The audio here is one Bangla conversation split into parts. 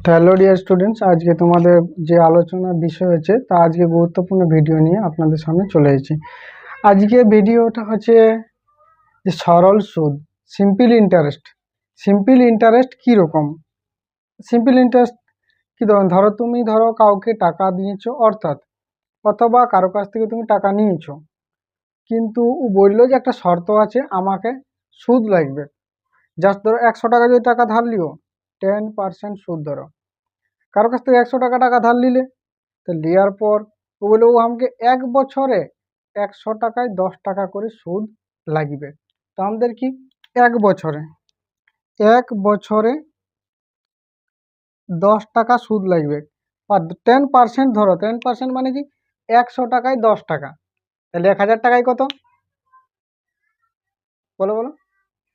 হ্যালো ডিয়ার স্টুডেন্টস, আজকে তোমাদের যে আলোচনার বিষয় হচ্ছে তা আজকে গুরুত্বপূর্ণ ভিডিও নিয়ে আপনাদের সামনে চলে এসেছি। আজকে ভিডিওটা হচ্ছে যে সরল সুদ, সিম্পল ইন্টারেস্ট। সিম্পল ইন্টারেস্ট কীরকম? সিম্পল ইন্টারেস্ট কী ধরো তুমি কাউকে টাকা দিয়েছো, অথবা কারো কাছ থেকে তুমি টাকা নিয়েছো, কিন্তু ও বললো যে একটা শর্ত আছে, আমাকে সুদ লাগবে। জাস্ট ধরো 100 টাকা যদি টাকা ধার লিও, 10% সুদ ধরো। কারো কাছ থেকে 100 টাকা ধার নিলে, তো নেওয়ার পর ও বলে ও আমাকে 1 বছরে 100 টাকায় 10 টাকা করে সুদ লাগবে। তো আমাদের কি 1 বছরে 10 টাকা সুদ লাগবে। আর 10% ধরো, 10% মানে কি 100 টাকায় 10 টাকা, তাহলে 1000 টাকায় কত? বলো বলো।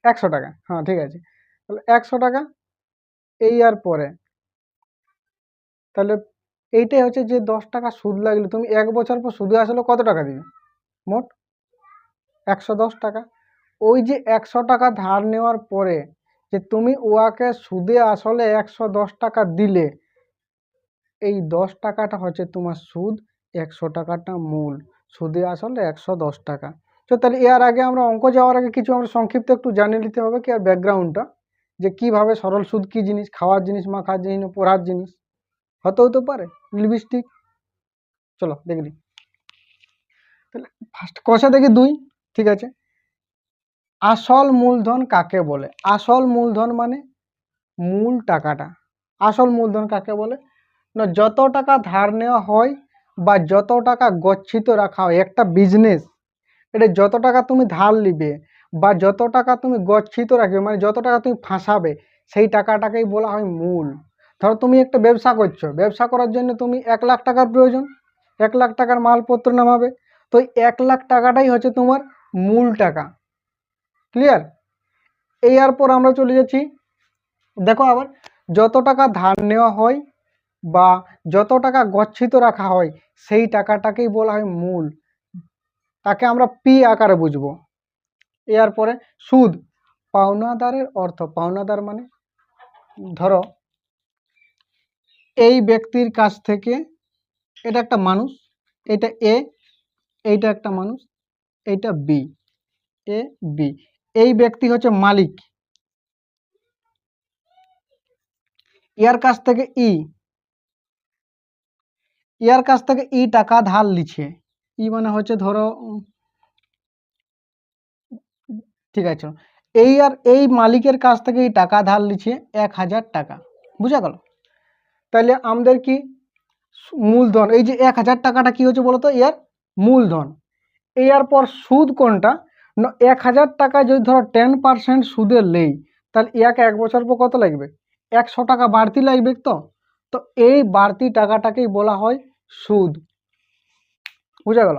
100 টাকা, হ্যাঁ ঠিক আছে। তাহলে 100 টাকা এই আর পরে, তাহলে এইটাই হচ্ছে যে 10 টাকা সুদ লাগলো। তুমি 1 বছর পর সুদে আসলে কত টাকা দিবে? মোট 110 টাকা। ওই যে 100 টাকা ধার নেওয়ার পরে যে তুমি ওয়াকে সুদে আসলে 110 টাকা দিলে, এই 10 টাকাটা হচ্ছে তোমার সুদ, 100 টাকাটা মূল। সুদে আসলে 110 টাকা। তো তাহলে এর আগে আমরা অঙ্ক যাওয়ার আগে কিছু আমরা সংক্ষিপ্ত একটু জানিয়ে নিতে হবে কি আর ব্যাকগ্রাউন্ডটা, যে কিভাবে সরল সুদ কি জিনিস, খাওয়ার জিনিস, মাখার জিনিস, পড়ার জিনিস, হতে পারে লিপস্টিক। চলো দেখি। তাহলে ফার্স্ট কষা দেখি 2, ঠিক আছে। আসল মূলধন কাকে বলে? আসল মূলধন মানে মূল টাকাটা। আসল মূলধন কাকে বলে না, যত টাকা ধার নেওয়া হয় বা যত টাকা গচ্ছিত রাখা হয়, একটা বিজনেস, এটা যত টাকা তুমি ধার নিবে বা যত টাকা তুমি গচ্ছিত রাখবে, মানে যত টাকা তুমি ফাঁসাবে, সেই টাকাটাকেই বলা হয় মূল। ধরো তুমি একটা ব্যবসা করছো, ব্যবসা করার জন্য তুমি 1 লাখ টাকার প্রয়োজন, 1 লাখ টাকার মালপত্র নামাবে, তো 1 লাখ টাকাটাই হচ্ছে তোমার মূল টাকা। ক্লিয়ার? এর পর আমরা চলে যাচ্ছি, দেখো আবার যত টাকা ধার নেওয়া হয় বা যত টাকা গচ্ছিত রাখা হয়, সেই টাকাটাকেই বলা হয় মূল, তাকে আমরা পি আকারে বুঝবো। এর পরে সুদ, পাওনাদারের অর্থ। পাওনাদার মানে ধরো এই ব্যক্তির কাছ থেকে, এটা একটা মানুষ, এটা এ, এইটা একটা মানুষ, এইটা বি, এ বি, এই ব্যক্তি হচ্ছে মালিক, ইয়ার কাছ থেকে ইয়ার কাছ থেকে টাকা ধার লিছে। মানে হচ্ছে ধরো, ঠিক আছে, এই মালিকের কাছ থেকে টাকা ধার লিছে 1000 টাকা, বুঝা গেল? তাহলে আমাদের কি মূলধন, এই যে 1000 টাকাটা কি হচ্ছে বলতো, এর মূলধন। এর পর সুদ কোনটা না, 1000 টাকায় যদি ধরো 10% সুদে নেই, তাহলে 1 বছর পর কত লাগবে? 100 টাকা বাড়তি লাগবে। তো এই বাড়তি টাকাটাকেই বলা হয় সুদ, বুঝা গেল?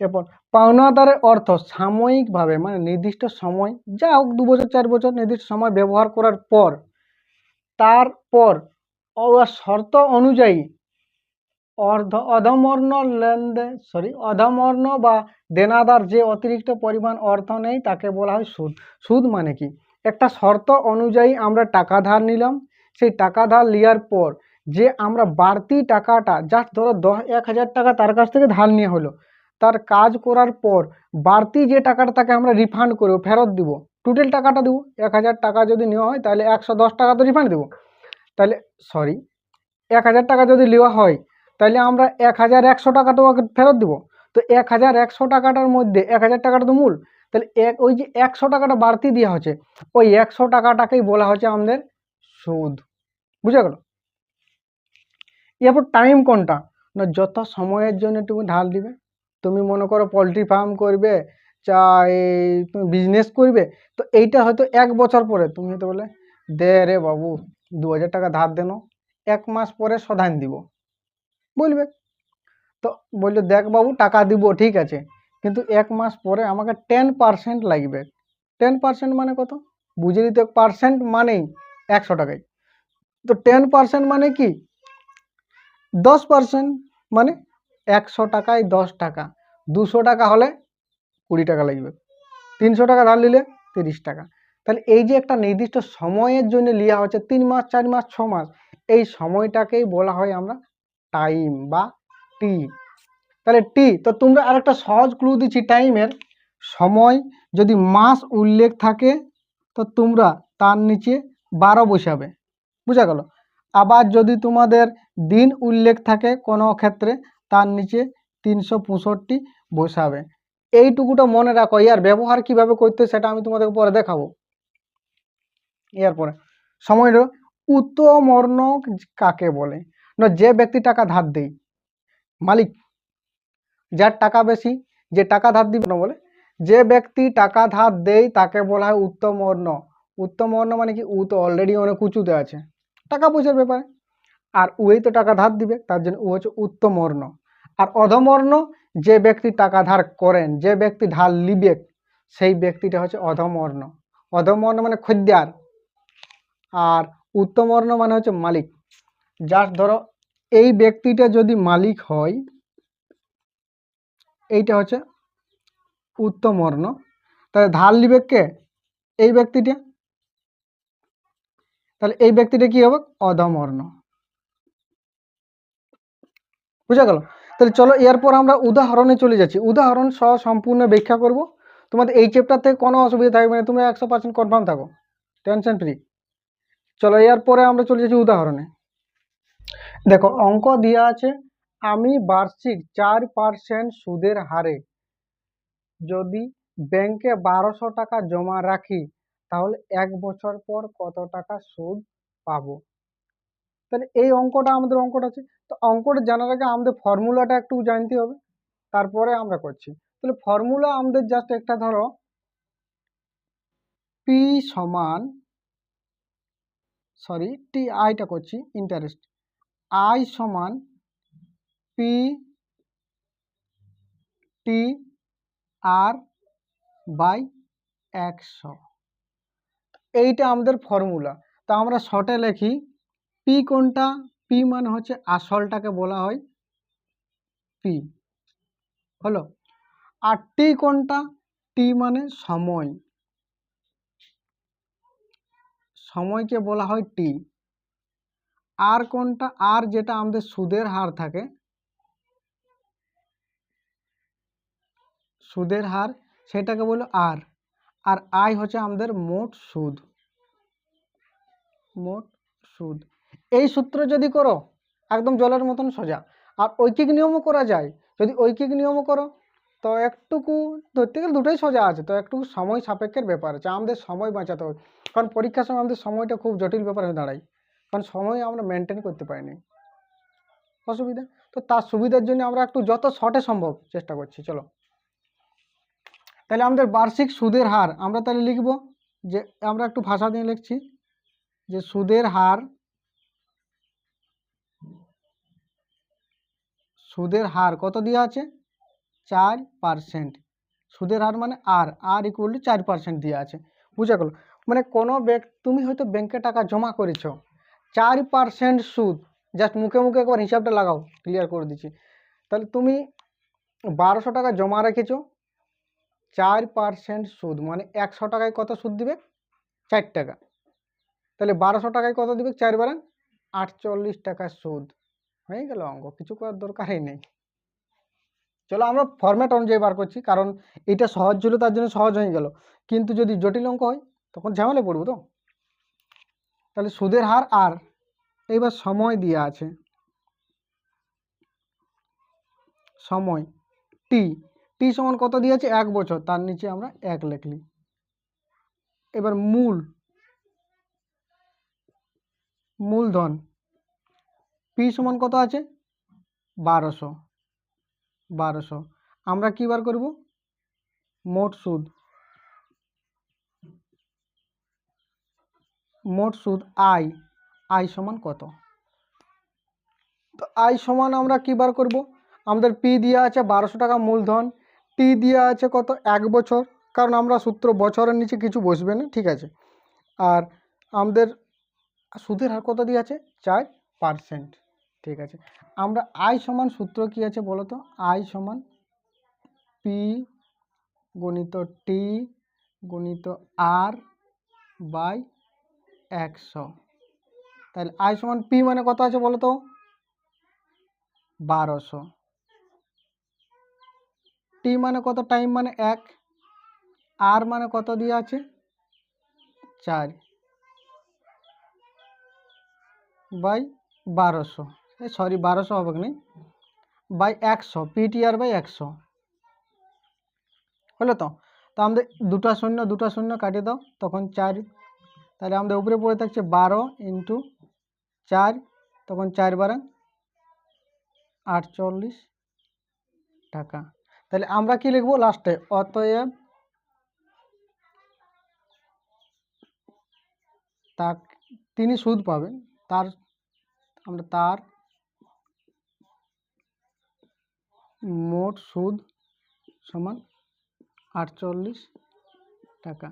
এরপর পাওনাদারের অর্থ সাময়িকভাবে, মানে নির্দিষ্ট সময়, যা হোক 2 বছর 4 বছর নির্দিষ্ট সময় ব্যবহার করার পর, তারপর শর্ত অনুযায়ী অধমর্ণ বা দেনাদার যে অতিরিক্ত পরিমাণ অর্থ নেই, তাকে বলা হয় সুদ। সুদ মানে কি, একটা শর্ত অনুযায়ী আমরা টাকা ধার নিলাম, সেই টাকা ধার নেওয়ার পর যে আমরা বাড়তি টাকাটা, জাস্ট ধরো 1000 টাকা তার কাছ থেকে ধার নেওয়া হলো, তার কাজ করার পর বাড়তি যে টাকাটা তাকে আমরা রিফান্ড করবো, ফেরত দিব, টোটাল টাকাটা দেবো। 1000 টাকা যদি নেওয়া হয় তাহলে 110 টাকা তো রিফান্ড দেবো। তাহলে 1000 টাকা যদি নেওয়া হয়, তাহলে আমরা 1100 টাকা তো ফেরত দিব। তো 1100 টাকাটার মধ্যে 1000 টাকাটা তো মূল, তাহলে ওই যে 100 টাকাটা বাড়তি দেওয়া হচ্ছে, ওই 100 টাকাটাকেই বলা হচ্ছে আমাদের সুদ, বুঝা গেল? এরপর টাইম কোনটা না, যত সময়ের জন্য তুমি ধার দিবে। তুমি মনে করো পোলট্রি ফার্ম করবে, চাই তুমি বিজনেস করবে, তো এইটা হয়তো 1 বছর পরে তুমি হয়তো বলে, দে রে বাবু 2000 টাকা ধার দেন, 1 মাস পরে শোধান দিব, বলবে। তো বললো দেখ বাবু টাকা দিব, ঠিক আছে, কিন্তু 1 মাস পরে আমাকে 10% লাগবে। 10% মানে কত বুঝে নিতে, পার্সেন্ট মানেই 100 টাকায়। তো 10% মানে কি 10%, মানে 100 টাকায় 10 টাকা, 200 টাকা হলে 20 টাকা লাগবে, 300 টাকা ধার নিলে 30 টাকা। তাহলে এই যে একটা নির্দিষ্ট সময়ের জন্য লিয়া হচ্ছে 3 মাস 4 মাস 6 মাস, এই সময়টাকেই বলা হয় আমরা টাইম বা টি। তাহলে টি, তো তোমরা আরেকটা সহজ ক্লু দিচ্ছি টাইমের। সময় যদি মাস উল্লেখ থাকে তো তোমরা তার নিচে 12 বসাবে, বুঝা গেল। আবার যদি তোমাদের দিন উল্লেখ থাকে কোনো ক্ষেত্রে তার নিচে 365 বসাবে। এইটুকুটা মনে রাখো। ইয়ার ব্যবহার কিভাবে করতে সেটা আমি তোমাদের পরে দেখাবো। এরপরে সময়টা উত্তমর্ণ কাকে বলে? না, যে ব্যক্তি টাকা ধার দেয়, মালিক, যার টাকা বেশি, যে টাকা ধার দিবে না বলে, যে ব্যক্তি টাকা ধার দেয় তাকে বলা হয় উত্তমর্ণ। উত্তমর্ণ মানে কি, ও তো অলরেডি অনেক উঁচুতে আছে টাকা পয়সার ব্যাপারে, আর ওই তো টাকা ধার দিবে, তার জন্য ও হচ্ছে উত্তমর্ণ। আর অধমর্ণ, যে ব্যক্তি টাকা ধার করেন, যে ব্যক্তি ধার লিবে, সেই ব্যক্তিটা হচ্ছে অধমর্ণ। অধমর্ণ মানে খদ্দের, আর উত্তমর্ণ মানে হচ্ছে মালিক। জাস্ট ধরো এই ব্যক্তিটা যদি মালিক হয়, এইটা হচ্ছে উত্তমর্ণ, তাহলে ধার লিবে কে? এই ব্যক্তিটা, তাহলে এই ব্যক্তিটা কি হবে? অধমর্ণ। বুঝা গেল? তাহলে চলো এরপর আমরা উদাহরণে চলে যাচ্ছি। উদাহরণ সহ সম্পূর্ণ ব্যাখ্যা করব। তোমাদের এই চ্যাপ্টার থেকে কোনো অসুবিধা থাকবে না, তোমরা 100% কনফার্ম থাকো, টেনশন ফ্রি। চলো এরপরে আমরা চলে যাচ্ছি উদাহরণে। দেখো অঙ্ক দেওয়া আছে, আমি বার্ষিক 4% সুদের হারে যদি ব্যাংকে 1200 টাকা জমা রাখি তাহলে 1 বছর পর কত টাকা সুদ পাবো। তাহলে এই অঙ্কটা আছে। তো অঙ্কটা জানার আগে আমাদের ফর্মুলাটা একটু জানতে হবে, তারপরে আমরা করছি। তাহলে ফর্মুলা আমাদের জাস্ট একটা ধরো, পি সমান, সরি টি আইটা করছি, ইন্টারেস্ট, আই সমান পি টি আর বাই 100, এইটা আমাদের ফর্মুলা। তা আমরা শর্টে লিখি, পি কোনটা? পি মানে হচ্ছে আসলটাকে বলা হয় পি, হলো। আর টি কোনটা? টি মানে সময়, সময়কে বলা হয় টি। আর কোনটা? আর যেটা আমাদের সুদের হার থাকে, সুদের হার, সেটাকে বলো আর। আর আই হচ্ছে আমাদের মোট সুদ, মোট সুদ। এই সূত্র যদি করো একদম জলের মতন সোজা। আর ঐকিক নিয়মও করা যায়। যদি ঐকিক নিয়মও করো তো একটুকু, ধরতে গেলে দুটোই সোজা আছে, তো একটু সময় সাপেক্ষের ব্যাপার আছে, আমাদের সময় বাঁচাতে হবে। কারণ পরীক্ষার সময় আমাদের সময়টা খুব জটিল ব্যাপার হয়ে দাঁড়ায়, কারণ সময় আমরা মেনটেন করতে পারিনি, অসুবিধা। তো তার সুবিধার জন্য আমরা একটু যত শর্টে সম্ভব চেষ্টা করছি। চলো তাহলে আমাদের বার্ষিক সুদের হার আমরা তাহলে লিখব, যে আমরা একটু ভাষা দিয়ে লিখছি, যে সুদের হার, সুদের হার কত দেওয়া আছে? 4%। সুদের হার মানে আর ইকুয়াল টু 4% দেওয়া আছে, বুঝা গেল। মানে কোনো তুমি হয়তো ব্যাংকে টাকা জমা করেছো, 4% সুদ, জাস্ট মুখে মুখে একবার হিসাবটা লাগাও, ক্লিয়ার করে দিচ্ছি। তাহলে তুমি 1200 টাকা জমা রেখেছো, 4% সুদ মানে 100 টাকায় কত সুদ দিবে? 4 টাকা। তাহলে 1200 টাকায় কত দিবে? 4 বারে 48 টাকা সুদ। হয়ে গেল অঙ্ক, কিছু করার দরকারই নেই। চলো আমরা ফরম্যাট অনুযায়ী বার করছি, কারণ এটা সহজ ছিল তার জন্য সহজ হয়ে গেল, কিন্তু যদি জটিল অঙ্ক হয় তখন ঝামেলা পড়বো। তো তাহলে সুদের হার আর, এইবার সময় দেওয়া আছে, সময় টি, টি সমান কত দিয়েছে? 1 বছর, তার নিচে আমরা 1 লিখলি। এবার মূলধন, পি সমান কত আছে? 1200। আমরা কি বার করব? মোট সুদ, মোট সুদ আই সমান কত? তো আই সমান আমরা কি বার করব? আমাদের পি দেওয়া আছে 1200 টাকা মূলধন, টি দেওয়া আছে কত? 1 বছর, কারণ আমরা সূত্র বছরের নিচে কিছু বসবে না, ঠিক আছে। আর আমাদের সুদের হার কত দিয়ে আছে? 4%, ঠিক আছে। আমরা আই সমান সূত্র কি আছে বলো তো? আই সমান পি গুণিত টি গুণিত আর বাই 100। তাহলে আই সমান পি মানে কত আছে বলো তো 1200। টি মানে কত টাইম মানে 1, আর মানে কত দিয়ে আছে 4 বাই 1200, সরি 1200 হবে কি বাই 100, পিটিআর বাই 100 হলো। তো আমাদের দুটা শূন্য কাটিয়ে দাও, তখন 4। তাহলে আমাদের উপরে পড়ে থাকছে 12 ইন্টু 4, তখন 4 12 48 টাকা। তাহলে আমরা কি লিখবো লাস্টে, অতএব তিনি সুদ পাবেন, তার মোট সুদ সমান 48 টাকা।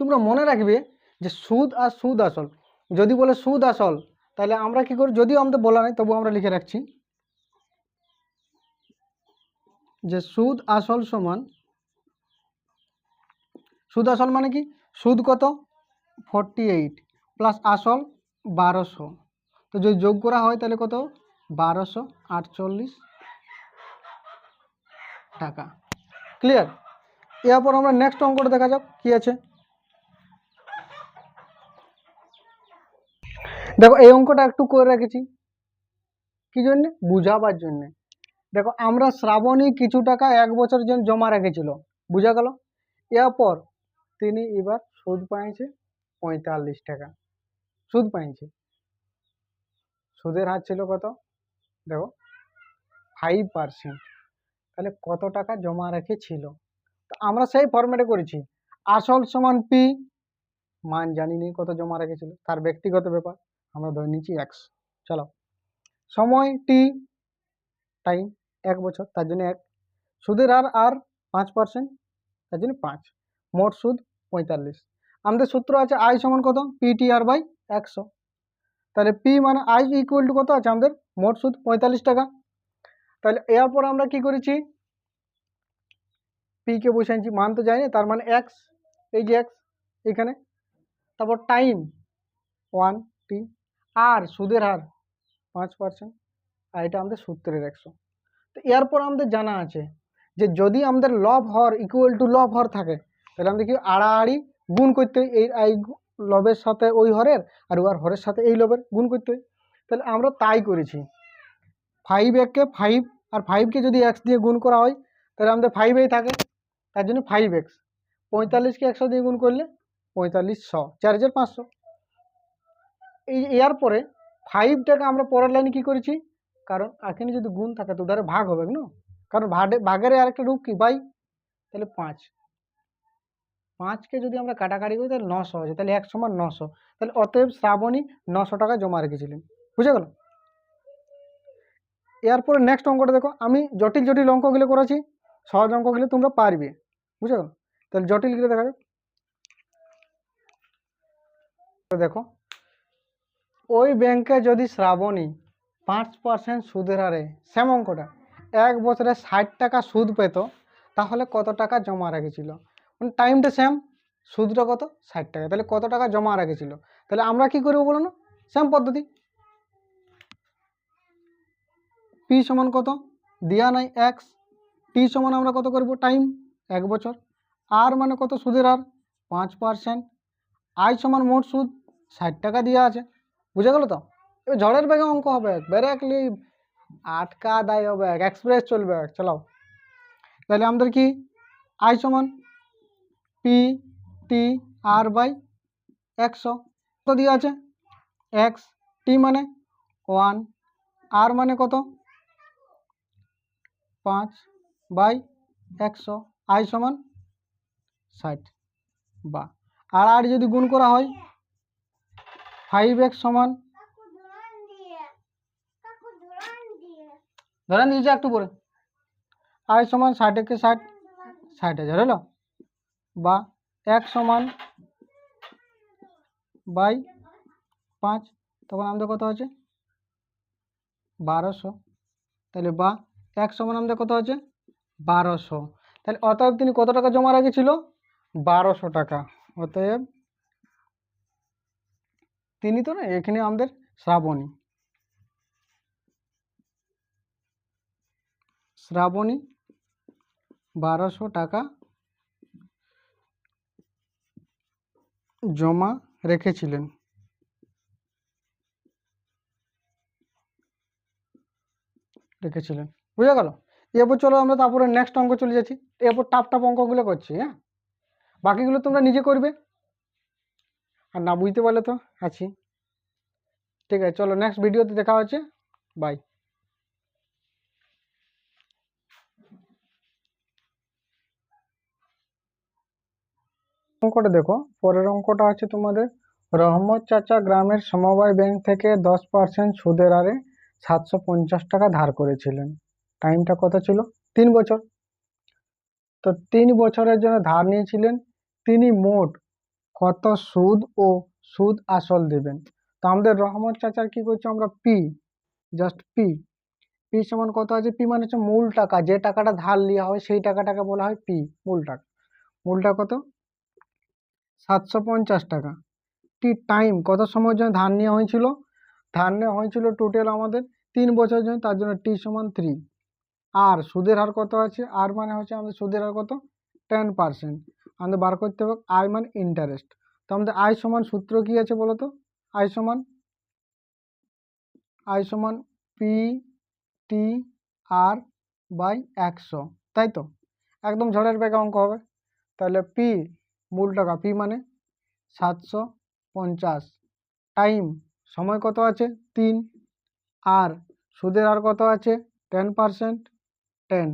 তোমরা মনে রাখবে যে সুদ আর সুদ আসল, যদি বলে সুদ আসল তাহলে আমরা কি করি, যদিও আমাদের বলা নেই তবু আমরা লিখে রাখছি যে সুদ আসল সমান, সুদ আসল মানে কি, সুদ কত 48 প্লাস আসল 1200, তো যদি যোগ করা হয় তাহলে কত 1248 টাকা। ক্লিয়ার? এরপর আমরা নেক্সট অঙ্কটা দেখা যাক কি আছে। দেখো এই অঙ্কটা একটু করে রেখেছি কি জন্য, বুঝাবার জন্য। দেখো আমরা শ্রাবণী কিছু টাকা 1 বছরের জন্য জমা রেখেছিল, বুঝা গেল। এরপর তিনি এবার সুদ পাইছে 45 টাকা, সুদ পাইছে। সুদের হার ছিল কত দেখো 5%, তাহলে কত টাকা জমা রেখেছিল। তো আমরা সেই ফরম্যাটে করেছি, আসল সমান পি, মান জানি নি কত জমা রেখেছিল, তার ব্যক্তিগত ব্যাপার, আমরা ধরে নিচ্ছি এক্স। চলো, সময় টি, টাইম 1 বছর তার জন্য 1, সুদের হার আর 5% তার জন্য 5, মোট সুদ 45। আমাদের সূত্র আছে আই সমান কত পিটিআর বাই 100। তাহলে পি মানে আই ইকুয়াল টু কত আছে আমাদের মোট সুদ 45 টাকা। তাহলে এরপর আমরা কি করেছি, পি কে বসাইছি, মান তো যায়নি, তার মানে এক্স, এই যে এক্স এখানে, তারপর টাইম 1t, আর সুদের হার 5%, আর এটা আমাদের সূত্রের 100। তো এরপর আমাদের জানা আছে যে যদি আমাদের লব হর ইকুয়াল টু লব হর থাকে তাহলে আমাদের কি আড়াআড়ি গুণ করতে হয়, এই লবের সাথে ওই হরের, আর ওর হরের সাথে এই লবের গুণ করতে হয়। তাহলে আমরা তাই করেছি, 5 5 আর 5কে যদি এক্স দিয়ে গুণ করা হয় তাহলে আমাদের 5 থাকে, তার জন্য 5x, 45কে 100 দিয়ে গুণ করলে 4500, 4500। এর পরে 5টাকে আমরা পরের লাইনে কি করেছি, কারণ এখানে যদি গুণ থাকে তো ধরে ভাগ হবে না, কারণ ভাগের আরেকটা রূপ কি বাই, তাহলে 5কে যদি আমরা কাটাকাটি করি তাহলে 900 আছে, তাহলে 1 সমান 900। তাহলে অতএব শ্রাবণী 900 টাকা জমা রেখেছিলেন, বুঝে গেল। এরপরে নেক্সট অঙ্কটা দেখো, আমি জটিল জটিল অঙ্কগুলো করেছি, সহজ অঙ্কগুলো তোমরা পারবে, বুঝে গেল। তাহলে জটিলগুলো দেখা যাক। দেখো ওই ব্যাংকে যদি শ্রাবণী 5% সুদের হারে, সেম অঙ্কটা 1 বছরে 60 টাকা সুদ পেত, তাহলে কত টাকা জমা রেখেছিল, মানে টাইমটা সেম, সুদটা কত 60 টাকা, তাহলে কত টাকা জমা রেখেছিল। তাহলে আমরা কি করবো বলো না, সেম পদ্ধতি, পি সমান কত দেওয়া নাই এক্স, টি সমান আমরা কত করব টাইম 1 বছর, আর মানে কত সুদের হার 5%, আই সমান মোট সুদ 60 টাকা দেওয়া আছে, বুঝে গেল। তো এবার ঝড়ের বেগে অঙ্ক হবে, ব্যারেকলি আটকা দায় হবে, এক্সপ্রেস চলবে, চলাও। তাহলে আমাদের কি আই সমান পি টি আর বাই 100, কত দেওয়া আছে এক্স, টি মানে 1, আর মানে কত 5 বাই 100, আই সমান 60, বা আর যদি গুণ করা হয় 5x সমান, ধরেন দিয়েছে একটু পরে, আই সমান 60 কে 60, 60,000 হলো, বা 1 সমান বাই 5, তখন আমাদের কত আছে 1200, তাহলে বা 1 সমান আমাদের কত আছে 1200। তাহলে অতএব তিনি কত টাকা জমা রেখেছিল 1200 টাকা, অতএব তিনি তো না, এখানে আমাদের শ্রাবণী। শ্রাবণী 1200 টাকা জমা রেখেছিলেন। বুঝা গেল? এরপর চলো আমরা তারপরে নেক্সট অঙ্ক চলে যাচ্ছি। এরপর টাপ অঙ্কগুলো করছি। হ্যাঁ, বাকিগুলো তোমরা নিজে করবে, আর না বুঝতে পারলে তো আছি। ঠিক আছে, চলো নেক্সট ভিডিওতে দেখা হচ্ছে। বাই। অঙ্কটা দেখো, পরের অঙ্কটা আছে তোমাদের, রহমত চাচা গ্রামের সমবায় ব্যাংক থেকে 10% সুদের হারে 750 টাকা ধার করেছিলেন। টাইমটা কত ছিল? 3 বছর। তো 3 বছরের জন্য ধার নিয়েছিলেন, তিনি মোট কত সুদ ও সুদ আসল দেবেন? তো আমাদের রহমত চাচার কি করছে আমরা পি, জাস্ট পি। পি সমান কত আছে? পি মানে হচ্ছে মূল টাকা, যে টাকাটা ধার নেওয়া হয় সেই টাকাটাকে বলা হয় পি, মূল টাকা। মূলটা কত? 750 টাকা। টি টাইম, কত সময়ের জন্য ধার নেওয়া হয়েছিল? ধার নেওয়া হয়েছিল টোটাল আমাদের 3 বছরের জন্য, তার জন্য টি সমান 3। আর সুদের হার কত আছে? আর মানে হচ্ছে আমাদের সুদের হার কত? 10%। আমাদের বার করতে হবে আই মানে ইন্টারেস্ট। তো আমাদের আই সমান সূত্র কি আছে বলো তো? আই সমান পি টি আর বাই 100, তাই তো? একদম ঝড়ের বেগে অঙ্ক হবে। তাহলে পি মূল টাকা, পি মানে 750, টাইম সময় কত আছে? 3, আর সুদের হার কত আছে? 10%, 10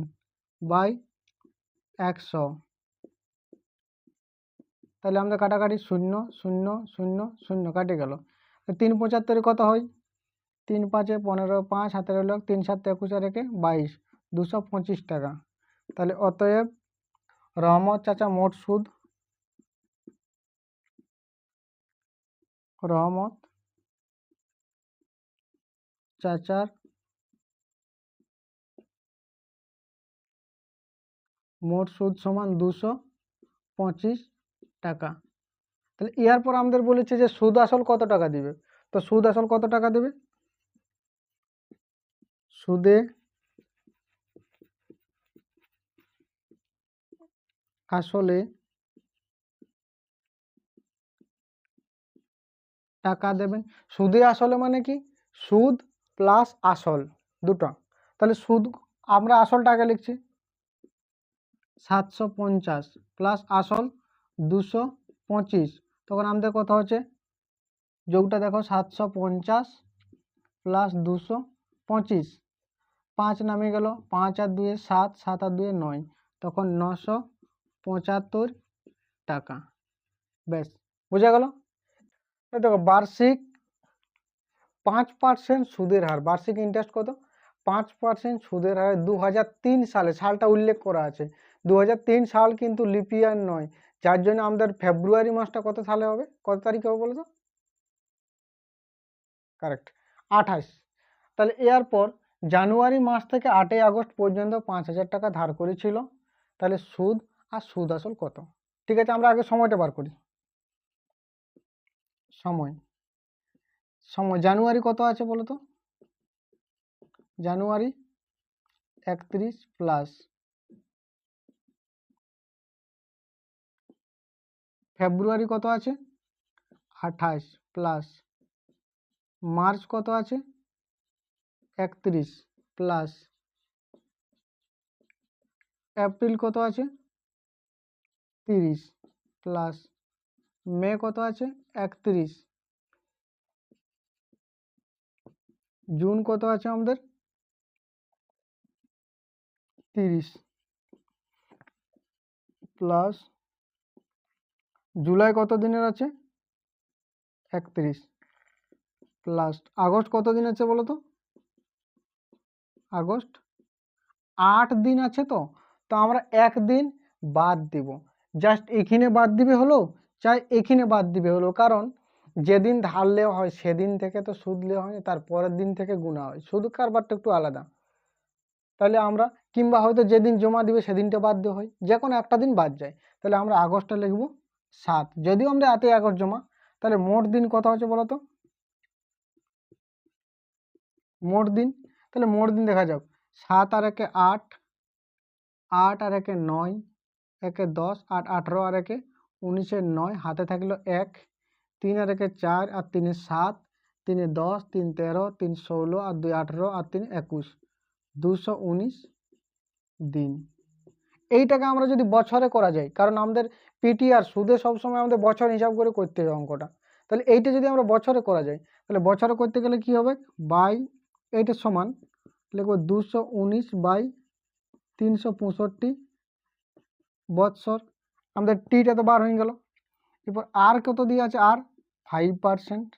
বাই 100। তাহলে আমাদের কাটাকাটি 0 0 0 0 কাটে গেল। 3×75 কত হয়? 3×5 15, 5 হাতে রইল 3 7 21 আর 1 22, 225 টাকা। তাহলে অতএব রহমত চাচা মোট সুদ, রহমত চাচার মোট সুদ সমান 225 টাকা। তাহলে এরপর আমাদের বলেছে যে সুদ আসল কত টাকা দিবে। তো সুদ আসল কত টাকা দেবে? সুদে আসলে টাকা দেবেন। সুদে আসলে মানে কি? সুদ প্লাস আসল দুটো। তাহলে সুদ আমরা আসল টাকা লিখছি 750 প্লাস আসল 225। তখন আমাদের কত হচ্ছে? যোগটা দেখো, 750 প্লাস 225, 5 নামিয়ে গেল, 5 আর 2 7, 7 আর 2 9, তখন 975 টাকা। বেশ, বোঝা গেল? দেখো বার্ষিক 5% সুদের হার, বার্ষিক ইন্টারেস্ট কত? 5% সুদের হারে 2003 সালে, সালটা উল্লেখ করা আছে 2003 সাল, কিন্তু লিপ ইয়ার নয়, যার জন্য আমাদের ফেব্রুয়ারি মাসটা কত সালে হবে? কত তারিখে হবে বলো তো? কারেক্ট, 28। তাহলে এরপর জানুয়ারি মাস থেকে 8ই আগস্ট পর্যন্ত 5000 টাকা ধার করেছিল। তাহলে সুদ আর সুদ আসল কত? ঠিক আছে, আমরা আগে সময়টা বার করি। সময় জানুয়ারি কত আছে বলো তো? জানুয়ারি 31 প্লাস ফেব্রুয়ারি কত আছে? 28 প্লাস মার্চ কত আছে? 31 প্লাস এপ্রিল কত আছে? 30 প্লাস মে কত আছে? 31, জুন কত আছে আমাদের? 30 প্লাস জুলাই কত দিনের আছে? 31 প্লাস আগস্ট কত দিন আছে বলো তো? আগস্ট 8 দিন আছে। তো আমরা একদিন বাদ দিব, জাস্ট এখানে বাদ দিবে হলো, চাই এখানে বাদ দিবে হলো, কারণ যেদিন ধার নেওয়া হয় সেদিন থেকে তো সুদ নেওয়া হয়, তার পরের দিন থেকে গুণা হয়, সুদ কারবারটা একটু আলাদা। তাহলে আমরা কিংবা হয়তো যেদিন জমা দিবে সেদিনটা বাদ দেওয়া হয়, যে কোনো একটা দিন বাদ যায়। তাহলে আমরা আগস্টটা লিখবো 7, যদিও আমরা 8ই আগস্ট জমা। তাহলে মোট দিন কত হচ্ছে বলো তো? মোট দিন, তাহলে মোট দিন দেখা যাক, 7 আর 1 8, 8 আর 1 9, 1 10, 8 18 আর 1 19, 9 হাতে থাকলো 1, 3 আর 1 4 আর 3 7, 3 10, 3 13, 3 16 আর 2 18 আর 3 21, 219 দিন। এইটাকে আমরা যদি বছরে করা যায়, কারণ আমাদের পিটিআর সুদে সবসময় আমাদের বছর হিসাব করে করতে হবে অঙ্কটা, তাহলে এইটা যদি আমরা বছরে করা যায়, তাহলে বছরে করতে গেলে কি হবে, বাই এইটা সমান লিখবো 219 বাই 365 বৎসর। আমাদের টিটা তো বার হয়ে গেল। এরপর আর কত দিয়ে আছে, আর 5%।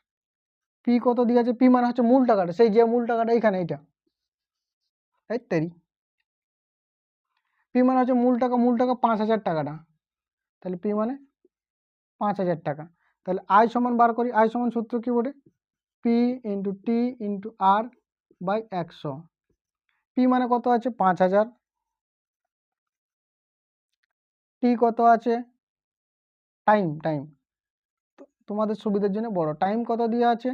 পি কত দিয়ে আছে, পি মানে হচ্ছে মূল টাকাটা, সেই যে মূল টাকাটা এইখানে এইটা, এই তেরি পি মানে হচ্ছে মূল টাকা 5,000 টাকাটা, তাহলে পি মানে 5,000 টাকা। তাহলে আই সমান বার করি, আই সমান সূত্র কি বলে, P into T into R by 100। P মানে কত আছে 5,000, টি কত আছে, টাইম টাইম তোমাদের সুবিধার জন্য বড়, টাইম কত দিয়ে আছে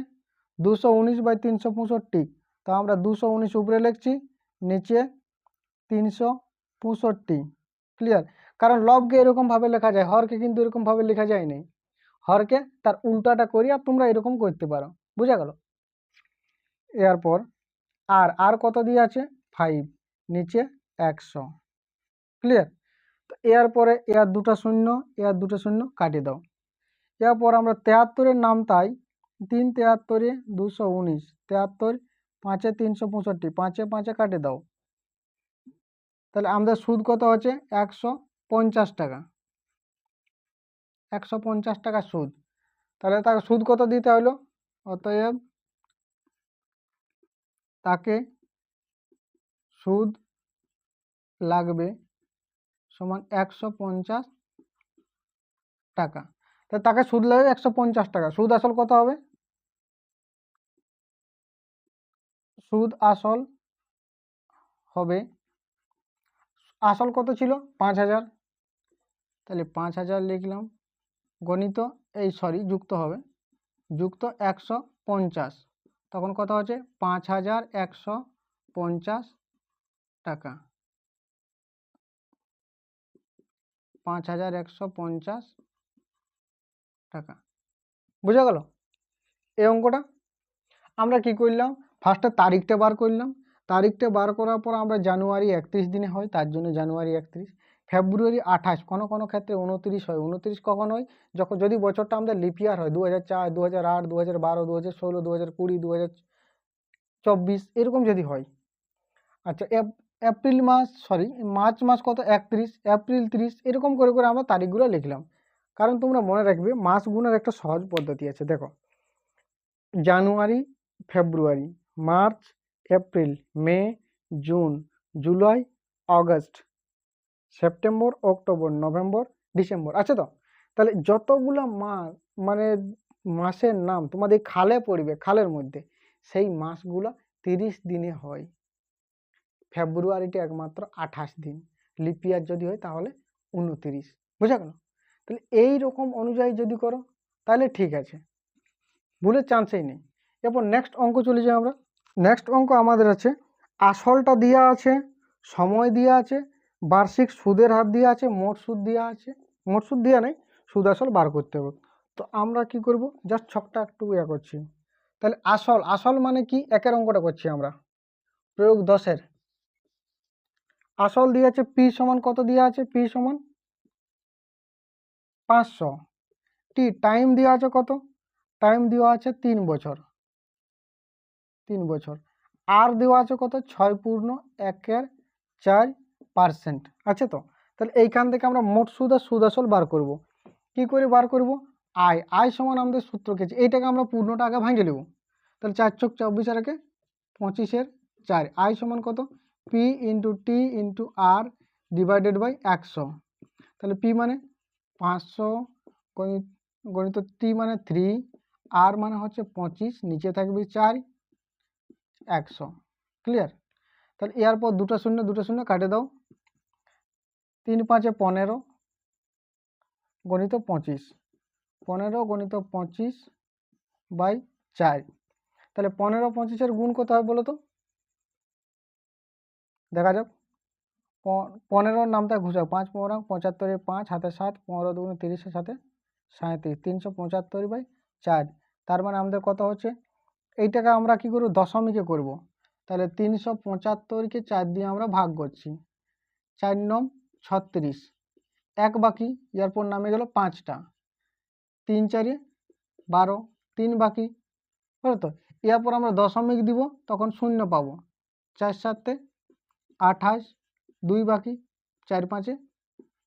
219 বাই 365, তো আমরা 219 উপরে লিখছি, নিচে 365। ক্লিয়ার, কারণ লবকে এরকমভাবে লেখা যায়, হরকে কিন্তু এরকমভাবে লেখা যায় না, হরকে তার উল্টাটা করি আর তোমরা এরকম করতে পারো, বুঝা গেল। এরপর আর আর কত দিয়ে আছে 5, নিচে 100। ক্লিয়ার, তো এরপরে এর দুটো শূন্য, এর দুটো শূন্য কাটিয়ে দাও। এরপর আমরা 73-এর নাম তাই, 3 73 219, 73 5 365, 5 5 কাটে দাও, তাহলে আমাদের সুদ কত হচ্ছে 150 টাকা, 150 টাকা সুদ। তাহলে তাকে সুদ কত দিতে হলো, অতএব তাকে সুদ লাগবে সমান 150 টাকা। তাকে সুদ লাগবে 150 টাকা, সুদ আসল কত হবে, সুদ আসল হবে, আসল কত ছিল 5,000, তাহলে 5,000 লিখলাম, গণিত এই সরি যুক্ত হবে, যুক্ত 150, তখন কত হচ্ছে 5,150 টাকা, 5,150 টাকা। বুঝা গেল এই অঙ্কটা। আমরা কি করলাম, ফার্স্টে তারিখটা বার করলাম, তারিখটা বার করার পর আমরা জানুয়ারি 31 দিনে হয়, তার জন্য জানুয়ারি 31, ফেব্রুয়ারি 28, কোনো কোনো ক্ষেত্রে 29 হয়। 29 কখন হয়, যখন যদি বছরটা আমাদের লিপিয়ার হয়, 2004 2008 2012 2016 2020 2024 এরকম যদি হয়। আচ্ছা এপ্রিল মাস সরি মার্চ মাস কত 31, এপ্রিল 30, এরকম করে করে আমরা তারিখগুলো লিখলাম। কারণ তোমরা মনে রাখবে মাস গুণার একটা সহজ পদ্ধতি আছে, দেখো January February March April May June July August September October November December, আছে তো। তাহলে যতগুলো মাস মানে মাসের নাম তোমাদের খালে পড়বে, খালের মধ্যে সেই মাসগুলো 30 দিনে হয়, ফেব্রুয়ারিটা একমাত্র 28 দিন, লিপিয়ার যদি হয় তাহলে 29, বুঝা গেল। তাহলে এই রকম অনুযায়ী যদি করো তাহলে ঠিক আছে, ভুলের চান্সই নেই। এরপর নেক্সট অঙ্ক চলে যাই আমরা। নেক্সট অঙ্ক আমাদের আছে, আসলটা দেওয়া আছে, সময় দেওয়া আছে, বার্ষিক সুদের হার দেওয়া আছে, মোট সুদ দেওয়া আছে, মোট সুদ দেওয়া নেই, সুদ আসল বার করতে হবে। তো আমরা কি করব, জাস্ট ছকটা একটু ইয়া করছি। তাহলে আসল, আসল মানে কি, একের অঙ্কটা করছি আমরা, প্রয়োগ 10-এর। আসল দিয়ে আছে পি সমান কত দেওয়া আছে, পি সমান 500, টি টাইম দেওয়া আছে কত, টাইম দেওয়া আছে 3 বছর, 3 বছর, আর দেওয়া আছে কত 6.1/4% আছে তো। তাহলে এইখান থেকে আমরা মোট সুদ আর সুদ আসল বার করব। কি করে বার করব, আয়, আয় সমান আমাদের সূত্র কেছে, এইটাকে আমরা পূর্ণটা আগে ভাঙে নেব। তাহলে 4 × 24 আর 25/4, আয় সমান কত, P into T into R divided by 100। তাহলে পি মানে 500 গণিত টি মানে 3, আর মানে হচ্ছে 25, নিচে থাকবে 4, 100। ক্লিয়ার, তাহলে এরপর দুটো শূন্য কাটে দাও, 3 × 5 = 15 গণিত 25, 15 গণিত 25/4। তাহলে 15 25-এর গুণ কত হবে বলো তো, দেখা যাক। 15-র নামটা ঘুষাও, 5 15 75 5 হাতে 7, 15 2 30 সাথে 37, 375/4। তার মানে আমাদের কত হচ্ছে, এইটাকে আমরা কি করব, দশমিকে করব। তাহলে 375-কে 4 দিয়ে আমরা ভাগ করছি, 4 9 36, এক বাকি, এরপর নামে গেল 5টা, 3 4 12, 3 বাকি, বুঝলো তো। এরপর আমরা দশমিক দিব, তখন 0 পাবো, 4 7 28, 2 বাকি, 4 5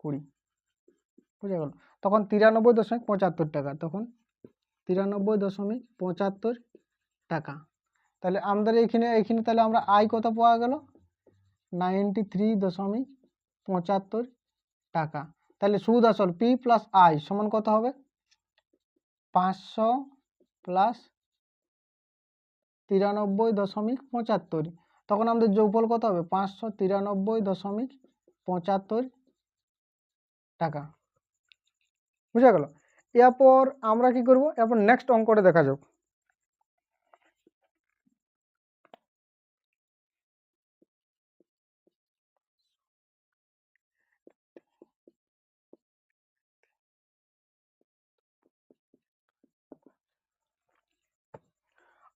20, বুঝে গেল। তখন 93.75 টাকা, তখন 93.75 টাকা। তাহলে আমাদের এইখানে তাহলে আমরা আয় কত পাওয়া গেল, 93.75 টাকা। তাহলে সুদ আসল পি প্লাস আই সমান কত হবে, 500 প্লাস 93.75। তখন আমাদের যোগফল কত হবে, 593.75 টাকা, বুঝা গেল। এরপর আমরা কি করব, এরপর নেক্সট অঙ্কটা দেখা যাক।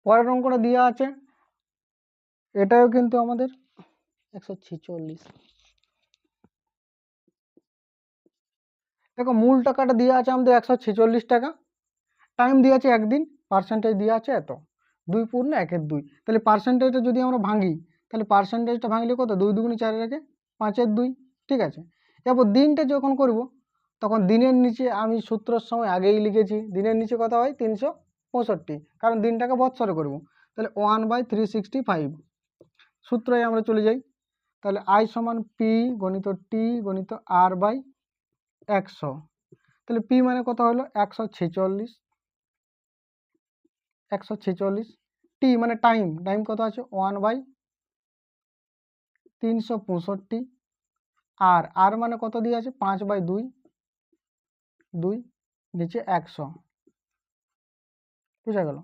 পরের অঙ্কটা দেওয়া আছে, এটাও কিন্তু আমাদের 146। দেখো মূল টাকাটা দেওয়া আছে আমাদের 146 টাকা, টাইম দেওয়া আছে একদিন, পার্সেন্টেজ দেওয়া আছে এত, 2 পূর্ণ 1 2। তাহলে পার্সেন্টেজটা যদি আমরা ভাঙি, তাহলে পার্সেন্টেজটা ভাঙলে কত, 2 2 4 রেখে 5 2, ঠিক আছে। এরপর দিনটা যখন করব, তখন দিনের নিচে আমি সূত্রের সময় আগেই লিখেছি, দিনের নিচে কত হয় 365, কারণ দিনটাকে বৎসরে করব। তাহলে 1/365 সূত্রে আমরা চলে যাই। তাহলে আই সমান পি গণিত টি গণিত আর বাই 100। তাহলে পি মানে কত হলো 146, 146, টি মানে টাইম, টাইম কত আছে 1/365, আর আর মানে কত দিয়ে আছে 5/2, 2 নিচে 100, বুঝা গেল।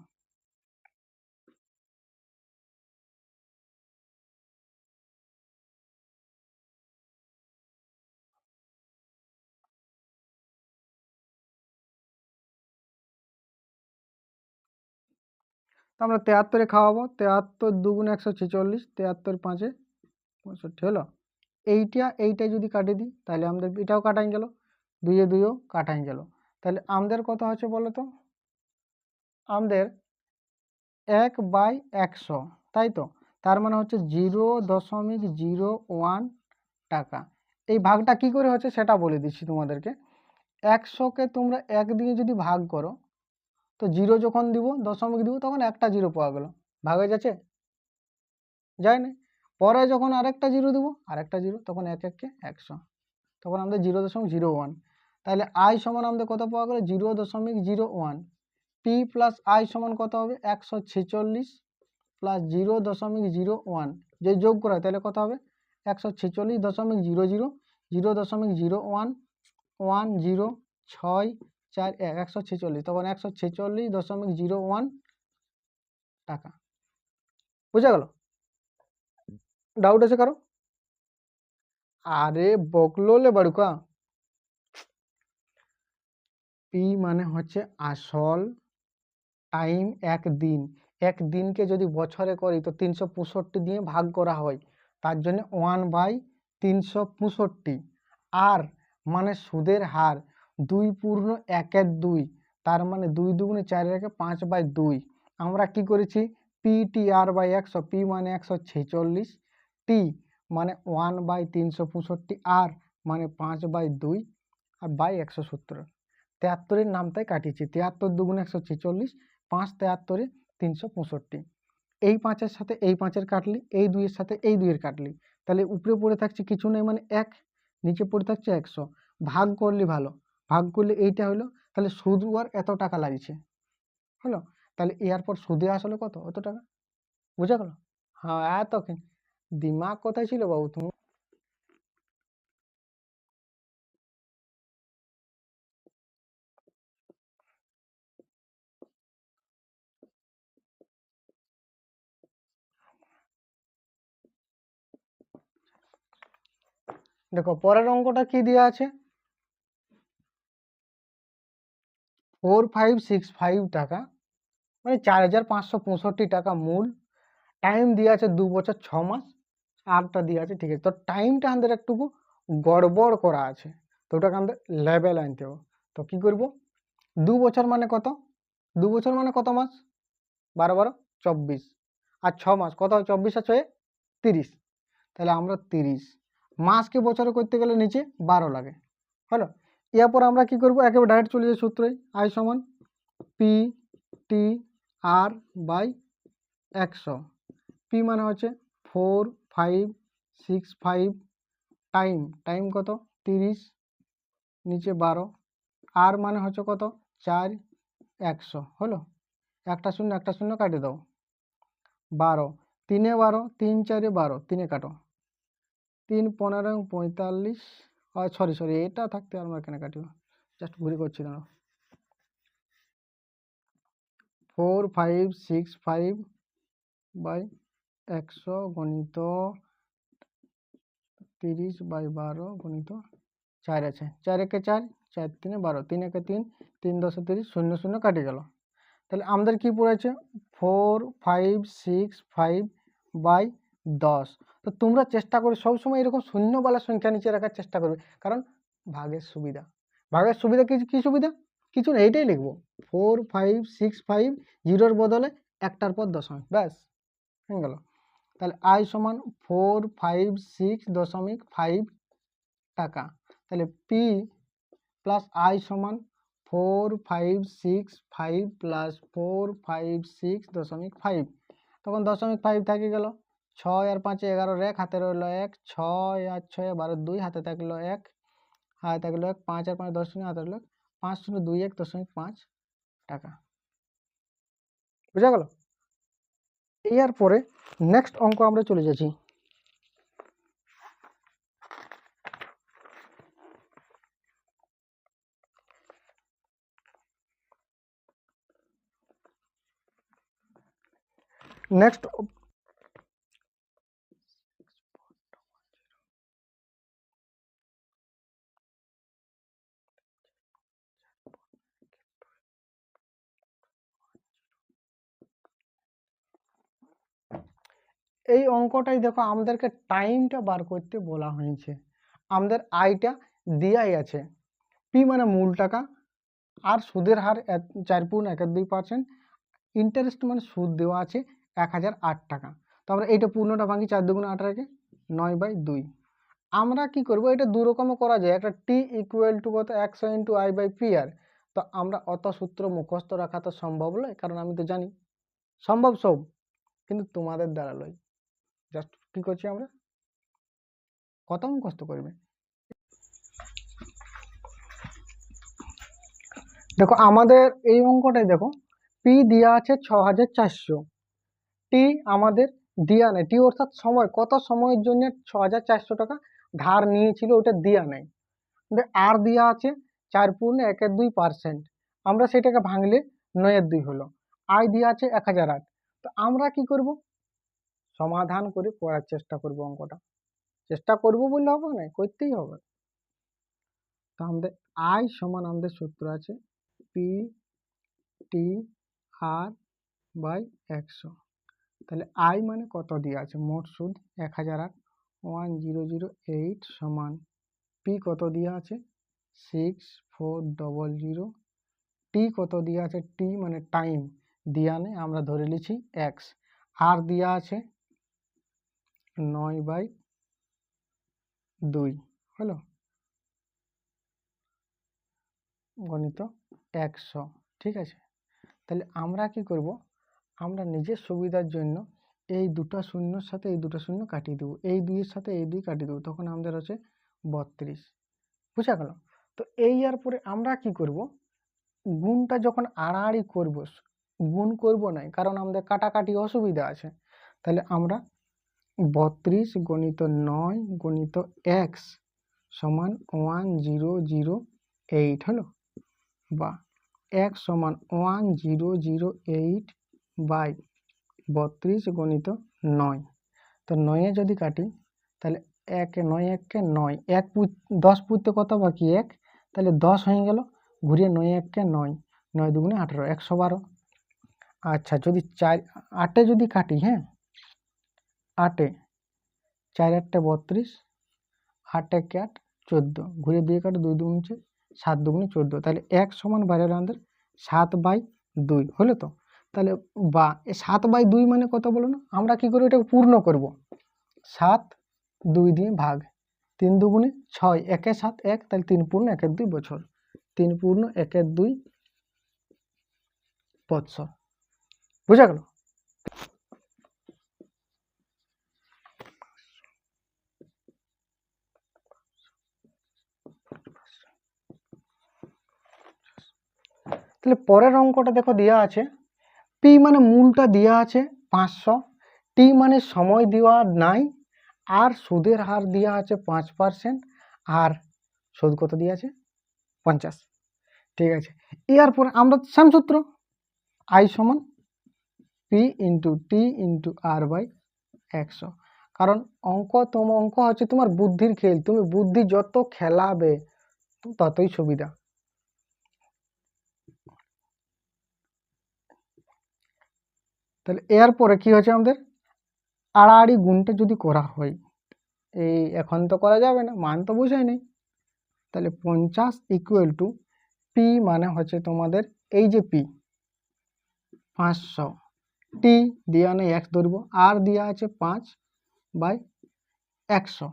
তো আমরা 73-এ খাওয়াবো, 73 2 146, 73 5 65 হলো। এইটা যদি কাটি দিই, তাহলে আমাদের এটাও কাটাই গেল, 2 এ 2ও কাটাই গেল। তাহলে আমাদের কত হচ্ছে বলো তো, আমাদের 1/100, তাই তো। তার মানে হচ্ছে 0.01 টাকা। এই ভাগটা কি করে হচ্ছে সেটা বলে দিচ্ছি তোমাদেরকে। 100-কে তোমরা 1 দিয়ে যদি ভাগ করো, তো 0 যখন দিব, দশমিক দিব, তখন একটা 0 পাওয়া গেল, ভাগ হয়ে যাচ্ছে, যায় না। পরে যখন আরেকটা 0 দিব, আরেকটা 0, তখন 1 1-কে 100, তখন আমাদের 0.01। তাহলে আই সমান আমাদের কত পাওয়া গেল, 0.01। পি প্লাস আই সমান কত হবে, 146 প্লাস 0.01, যে যোগ করা হয় তাহলে কত হবে, 146.00, 0.01 1064 146, তখন 146.01 টাকা, বুঝা গেল। ডাউট আছে কারো? আরে বকলোলে বাড়ুকা, পি মানে হচ্ছে আসল, টাইম একদিন, একদিনকে যদি বছরে করি তো 365 দিয়ে ভাগ করা হয়, তার জন্য 1/365। আর মানে সুদের হার 2 পূর্ণ 1 2, তার মানে 2 2 4 রেখে 5/2। আমরা কি করেছি, P T R by 100, P মানে 146, টি মানে 1/365, আর মানে 5/2, আর বাই 170। 73-এর নামটাই কাটিয়েছি, 73 2 146, 5 73 365। এই 5-এর সাথে এই 5-এর কাটলি, এই 2-এর সাথে এই 2-এর কাটলি, তাহলে উপরে পড়ে থাকছে কিছু নেই মানে 1, নিচে পড়ে থাকছে 100। ভাগ করলে ভালো, ভাগ করলে এইটা হলো, তাহলে সুদ আর এত টাকা লাগছে, হলো। তাহলে এরপর সুদে আসলে কত, অত টাকা, বুঝা গেল। হ্যাঁ এত দিমাগ কোথায় ছিল বাবু তুমি। দেখো পরের অঙ্কটা কি দেওয়া আছে, 4565 টাকা মানে 4565 টাকা মূল, টাইম দেওয়া আছে 2 বছর 6 মাস, আরটা দেওয়া আছে, ঠিক আছে। তো টাইমটা আমাদের একটু গড়বড় করা আছে, তো ওটাকে আমাদের লেভেল আনতে হবে। তো কি করব, 2 বছর মানে কত, 2 বছর মানে কত মাস, 12 12 24, আর 6 মাস কত হয়, 24 আর 6 30, তাহলে আমরা 30 মাসকে বছরে করতে গেলে নিচে 12 লাগে, হলো। এরপর আমরা কি করব, একেবারে ডাইরেক্ট চলে যাই সূত্রে, আই সমান P T R by 100। P মানে হচ্ছে 4565, টাইম কত 30, নিচে 12, আর মানে হচ্ছে কত 4, 100, হলো। একটা শূন্য কাটে দাও, 12, 3 12, 3 4 12, 3 কাটো, 3 15 45, সরি এটা থাকতে আমরা কেন কাটিব, জাস্ট ঘুরে করছি না। 4565 বাই 100 গণিত 30 বাই 12 গণিত 4 আছে, 4 একে 4, 4 3 12, 3 একে 3, 3 10 30, 0 0 কাটে গেল। তাহলে আমাদের কি পড়েছে 4565 বাই 10। তো তোমরা চেষ্টা করো সবসময় এরকম শূন্যওয়ালা সংখ্যা নিচে রাখার চেষ্টা করবে, কারণ ভাগের সুবিধা, কি সুবিধা, কিছু না, এইটাই লিখবো 4565, জিরোর বদলে একটার পর দশমিক, ব্যাস হয়ে গেল। তাহলে আই সমান 456.5 টাকা, তাহলে পি প্লাস আই সমান 4565 প্লাস 456.5, তখন 0.5 থাকে গেল, 6 আর 5 11 এক, হাতে রইল 1, 6 আর 6 12 2, হাতে থাকলো 1, হাতে থাকলো 1, 5 আর 5 10 শূন্য, হাতে রইল 5021.5 টাকা, বুঝা গেল। এর পরে নেক্সট অঙ্ক আমরা চলে যাচ্ছি। নেক্সট এই অঙ্কটাই দেখো আমাদেরকে টাইমটা বার করতে বলা হয়েছে, আমাদের আইটা দেয়াই আছে, পি মানে মূল টাকা, আর সুদের হার 4.12%, ইন্টারেস্ট মানে সুদ দেওয়া আছে 1008 টাকা। তো আমরা এইটা পূর্ণটা ভাঙি, 4 2 8 রেখে 9/2। আমরা কি করব, এটা দু রকমও করা যায়, একটা টি ইকুয়াল টু কত 100 into I by P R. তো আমরা অত সূত্র মুখস্থ রাখা তো সম্ভব নয়, কারণ আমি তো জানি সম্ভব সব, কিন্তু তোমাদের দ্বারা লয়, জাস্ট কি করছি আমরা, কত মুখস্থ করবে। দেখো আমাদের এই অঙ্কটাই দেখো, পি দেওয়া আছে 6400, টি আমাদের দেওয়া নেই, টি অর্থাৎ সময়, কত সময়ের জন্য 6400 টাকা ধার নিয়েছিল ওটা দেওয়া নেই। আর দেওয়া আছে 4.12%, আমরা সেটাকে ভাঙলে 9/2 হলো, আয় দেওয়া আছে 1008। তো আমরা কি করব, সমাধান করে করার চেষ্টা করব, অঙ্কটা চেষ্টা করব বললে হবে না, করতেই হবে। তো আমাদের আয় সমান আমাদের সূত্র আছে পি টি আর বাই 100। তাহলে আই মানে কত দিয়ে আছে, মোট সুদ 1008, 1008 সমান পি কত দিয়ে আছে 6400, টি কত দিয়ে আছে, টি মানে টাইম দিয়া নেই, আমরা ধরে লিখি এক্স, আর দিয়া আছে 9/2, হলো, গণিত 100, ঠিক আছে। তাহলে আমরা কি করব, আমরা নিজের সুবিধার জন্য এই দুটো শূন্যর সাথে এই দুটো শূন্য কাটিয়ে দেবো, এই দুইয়ের সাথে এই দুই কাটিয়ে দেবো, তখন আমাদের হচ্ছে 32, বুঝা গেল। তো এই আর পরে আমরা কি করব, গুণটা যখন আড়াআড়ি করব, গুণ করব না, কারণ আমাদের কাটাকাটি অসুবিধা আছে, তাহলে আমরা 32 গণিত 9 গণিত এক্স সমান 1008, হলো, বা এক্স সমান 1008 বাই 32 গণিত 9। তো 9 যদি কাটি তাহলে এক 9 1 9 এক 10 পুঁততে কত বাকি 1, তাহলে 10 হয়ে গেল, ঘুরিয়ে 9 1 9, 9 দুগুণে 18, 112। আচ্ছা যদি 4 8 যদি কাটি, হ্যাঁ 8 4 8 32, 8 1 8 14, ঘুরে 2 কাটে 2 দুগুণে 7 দুগুণে 14, তাহলে 1 সমান বাইরে আমাদের 7/2 হলো তো। তাহলে বা 7/2 মানে কত বলো না, আমরা কি করে এটাকে পূর্ণ করব, 7 2 দিয়ে ভাগ, 3 দুগুণে 6, 1 7 1, তাহলে 3 পূর্ণ 1 2 বছর, 3 পূর্ণ 1 2 বৎসর। বুঝা গেল? তাহলে পরের অঙ্কটা দেখো দেওয়া আছে, পি মানে মূলটা দেওয়া আছে 500, টি মানে সময় দেওয়া নাই, আর সুদের হার দেওয়া আছে 5%, আর সুদ কত দেওয়া আছে 50। ঠিক আছে, এরপর আমরা সেম সূত্র, আই সমান P into T into R by 100। কারণ অঙ্ক হচ্ছে তোমার বুদ্ধির খেল, তুমি বুদ্ধি যত খেলাবে ততই সুবিধা। তাহলে এরপরে কি হচ্ছে আমাদের, আড়াআড়ি গুণটা যদি করা হয়, এই এখন তো করা যাবে না, মান তো বোঝাই নেই, তাহলে 50 ইকুয়াল টু পি মানে হচ্ছে তোমাদের এই যে পি 500, টি দেওয়া নেই 1 ধরবো, আর দেওয়া আছে 5/100।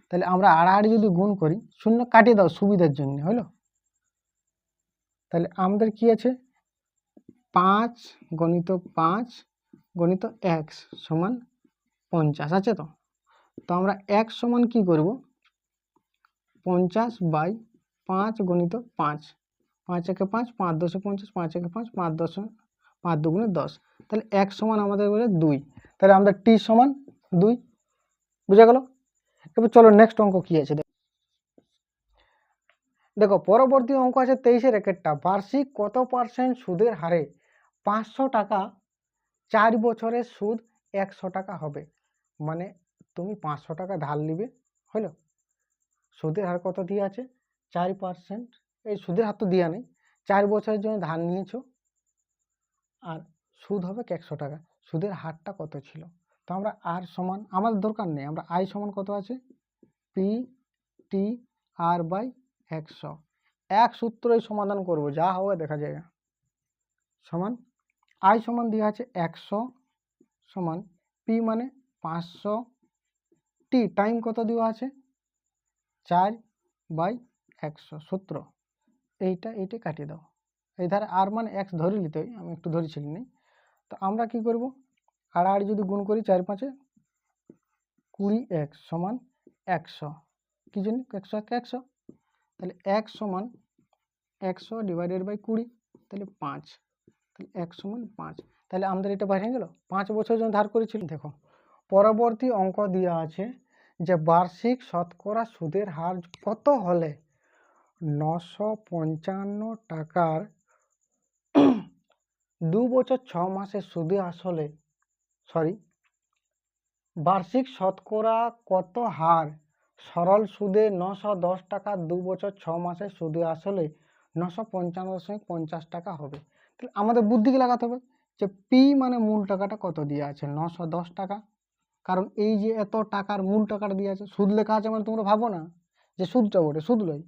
তাহলে আমরা আড়াআড়ি যদি গুণ করি, শূন্য কাটিয়ে দাও সুবিধার জন্য, হলো? তাহলে আমাদের কি আছে, 5 গণিত 5 গণিত 1 সমান 50 আছে তো। তো আমরা 1 সমান কি করব, 50/5 গণিত 5, 5 একে 5, 5 10 50, 5 একে 5, 5 10, 5 দুগুণে 10, তাহলে 1 সমান আমাদের বলে 2, তাহলে আমাদের টি সমান 2। বুঝা গেল? এবার চলো নেক্সট অঙ্ক কি আছে দেখো, পরবর্তী অঙ্ক আছে 23-এর একেরটা, বার্ষিক কত পার্সেন্ট সুদের হারে 500 টাকা 4 বছরের সুদ 100 টাকা হবে। মানে তুমি 500 টাকা ধার নিবে, হলো? সুদের হার কত দিয়ে আছে 4%, এই সুদের হার তো দেওয়া নেই, 4 বছরের জন্য ধার নিয়েছো, আর সুদ হবে 100 টাকা, সুদের হারটা কত ছিল। তো আমরা আর সমান, আমাদের দরকার নেই, আমরা আই সমান কত আছে, পি টি আর বাই 100, এক সূত্রই সমাধান করব, যা হবে দেখা যায়। সমান আই সমান দেওয়া আছে 100 সমান পি মানে 500, টি টাইম কত দেওয়া আছে 4/100, সূত্র এইটা কাটিয়ে দাও, এই ধারে আর মানে এক্স ধরে নিতে হয়, আমি একটু ধরেছিলি নি। তো আমরা কি করব, আড়াআড়ি যদি গুণ করি 4 5 20x সমান 100, কি জন্য 100 100, তাহলে 1 সমান 100 ডিভাইডেড বাই 20, তাহলে 5, তাহলে 1 সমান 5, তাহলে আমাদের এটা বাইরে গেল, 5 বছর জন্য ধার করেছিল। দেখো পরবর্তী অঙ্ক দেওয়া আছে যে বার্ষিক শতকরা সুদের হার কত হলে 955 টাকার 2 বছর 6 মাসের সুদে আসলে, বার্ষিক শতকরা কত হার সরল সুদে 910 টাকা 2 বছর 6 মাসের সুদে আসলে 955.50 টাকা হবে। তাহলে আমাদের বুদ্ধিকে লাগাতে হবে যে পি মানে মূল টাকাটা কত দিয়ে আছে 910 টাকা, কারণ এই যে এত টাকার মূল টাকাটা দিয়ে আছে, সুদ লেখা আছে মানে তোমরা ভাবো না যে সুদটা বটে, সুদ লয়।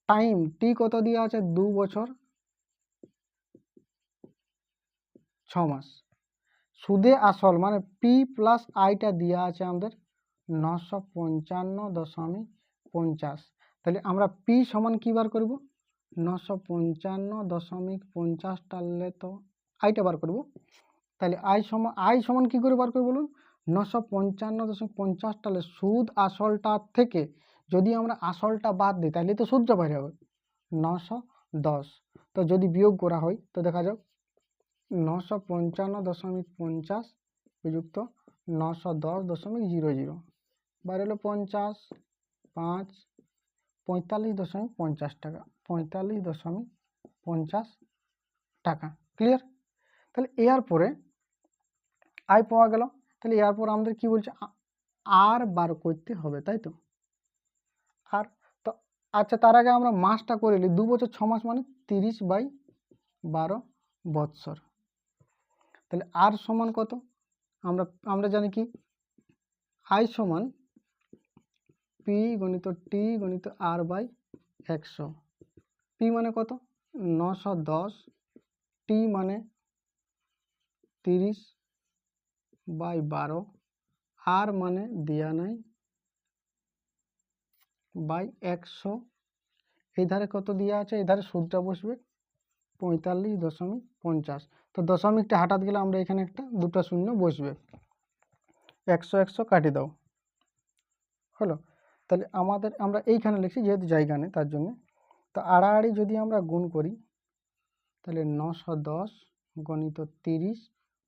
টাইম টি কত দিয়ে আছে 2 বছর 6 মাস, সুদে আসল মানে পি প্লাস আইটা দেওয়া আছে আমাদের 955.50, তাহলে আমরা পি সমান কি বার করব 955.50 টানলে তো আইটা বার করব, তাহলে আই সমান কি করে বার করব বলুন, 955.50 টানলে সুদ আসলটা থেকে যদি আমরা আসলটা বাদ দিই তাহলে তো সুদটা বাইরে হবে 910, তো যদি বিয়োগ করা হয় তো দেখা যাক 955.50 বিযুক্ত 910.00, বাইরে হলো 50, 5, 45.50 টাকা, 45.50 টাকা। ক্লিয়ার? তাহলে এর পরে আই পাওয়া গেল, তাহলে এরপর আমাদের কি বলছে, আর বার করতে হবে, তাই তো? আর তো আচ্ছা, তার আগে আমরা মাসটা করে নিই। 2 বছর 6 মাস মানে 30/12 বৎসর। তাহলে আর সমান কত? আমরা আমরা জানি কি, আই সমান পি গণিত টি গণিত আর বাই 100। পি মানে কত? 910। টি মানে 30/12। আর মানে দেয়া নাই বাই 100। এই ধারে কত দেওয়া আছে? এই ধারে সুদটা বসবে 45.50। তো দশমিকটা হাটাত গেলে আমরা এখানে একটা দুটো শূন্য বসবে। 100 কাটি দাও, হলো। তাহলে আমরা এইখানে লিখছি যেহেতু জায়গা নেই তার জন্য। তো আড়াআড়ি যদি আমরা গুণ করি তাহলে 910 গণিত 30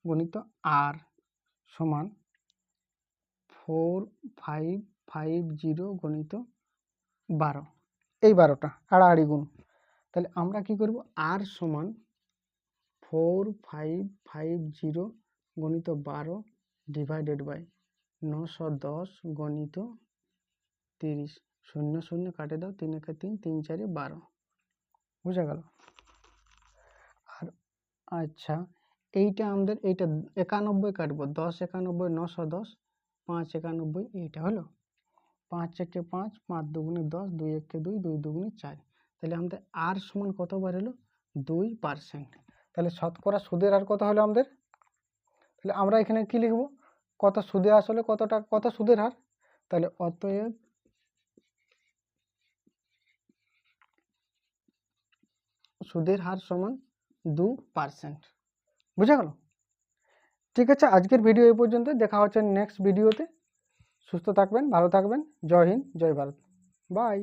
গণিত আর সমান 4550 গণিত 12। এই 12টা আড়াআড়ি গুণ। তাহলে আমরা কি করব? আর সমান 4550 গণিত 12 ডিভাইডেড বাই 910 গণিত 30। 0 0 কাটে দাও, 3 একে 3, 3 4 12। বুঝা গেল? আর আচ্ছা, এইটা আমাদের এইটা 91 কাটবো। 10 91 910, 5 91, এইটা হলো 5 একে 5, 5 দুগুণে 10, 2 একে 2, 2 দুগুণে 4। তাহলে আমাদের আর সমান কতবার হলো? 2%। তাহলে শতকরা সুদের হার কত হলো আমাদের? তাহলে আমরা এখানে কি লিখব? কত সুদে আসলে কত সুদের হার? তাহলে অতএব সুদের হার সমান 2%। বুঝা গেল? ঠিক আছে, আজকের ভিডিও এই পর্যন্ত। দেখা হচ্ছে নেক্সট ভিডিওতে। সুস্থ থাকবেন, ভালো থাকবেন। জয় হিন্দ, জয় ভারত। বাই।